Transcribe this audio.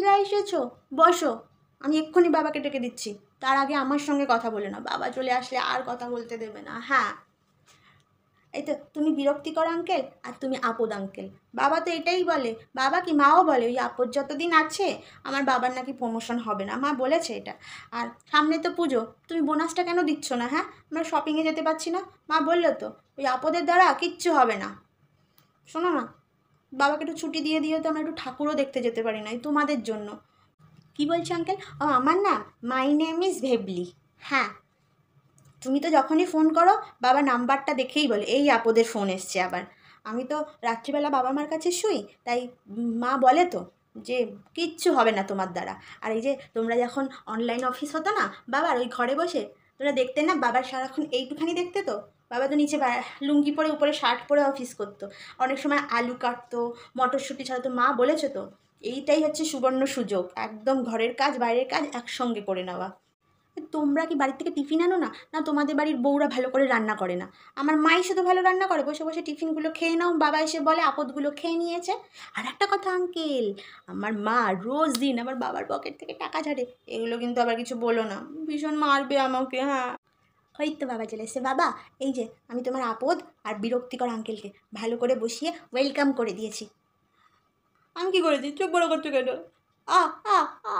আঙ্কেলরা এসেছো, বসো, আমি এক্ষুনি বাবাকে ডেকে দিচ্ছি। তার আগে আমার সঙ্গে কথা বলে না, বাবা চলে আসলে আর কথা বলতে দেবে না। হ্যাঁ, এই তো তুমি বিরক্তিকর আঙ্কেল আর তুমি আপদ আঙ্কেল। বাবা তো এটাই বলে, বাবা কি মাও বলে, ওই আপদ যতদিন আছে আমার বাবার নাকি প্রমোশন হবে না, মা বলেছে এটা। আর সামনে তো পুজো, তুমি বোনাসটা কেন দিচ্ছ না? হ্যাঁ, আমরা শপিংয়ে যেতে পারছি না, মা বললো তো ওই আপদের দ্বারা কিচ্ছু হবে না। শোনো না, বাবাকে একটু ছুটি দিয়ে দিও তো, আমরা একটু ঠাকুরও দেখতে যেতে পারি না, এই তোমাদের জন্য। কি বলছি আঙ্কেল? ও আমার না, মাই নেম ইজ ভেবলি। হ্যাঁ, তুমি তো যখনই ফোন করো বাবা নাম্বারটা দেখেই বলে এই আপদের ফোন এসছে আবার। আমি তো রাত্রিবেলা বাবা মার কাছে শুই, তাই মা বলে তো যে কিচ্ছু হবে না তোমার দ্বারা। আর এই যে তোমরা যখন অনলাইন অফিস হতো না বাবার, ওই ঘরে বসে তোমরা দেখতে না, বাবার সারাক্ষণ এইটুখানি দেখতে তো। বাবা তো নিচে লুঙ্গি পরে উপরে শার্ট পরে অফিস করতো, অনেক সময় আলু কাটতো, মটরশুঁটি ছাড়াতো। মা বলেছে তো এইটাই হচ্ছে সুবর্ণ সুযোগ, একদম ঘরের কাজ বাইরের কাজ একসঙ্গে করে নেওয়া। তোমরা কি বাড়ির থেকে টিফিন আনো না? না তোমাদের বাড়ির বউরা ভালো করে রান্না করে না? আমার মাই শুধু ভালো রান্না করে, বসে বসে টিফিনগুলো খেয়ে নাও, বাবা এসে বলে আপদগুলো খেয়ে নিয়েছে। আর একটা কথা আঙ্কেল, আমার মা রোজ দিন আমার বাবার পকেট থেকে টাকা ঝাড়ে, এগুলো কিন্তু আবার কিছু বলো না, ভীষণ মারবে আমাকে। হ্যাঁ, ওই তো বাবা চলে এসছে। বাবা, এই যে আমি তোমার আপদ আর বিরক্তিকর আঙ্কেলকে ভালো করে বসিয়ে ওয়েলকাম করে দিয়েছি। আমি কি করেছি? চোখ বড় করছো কেন? আ আ আ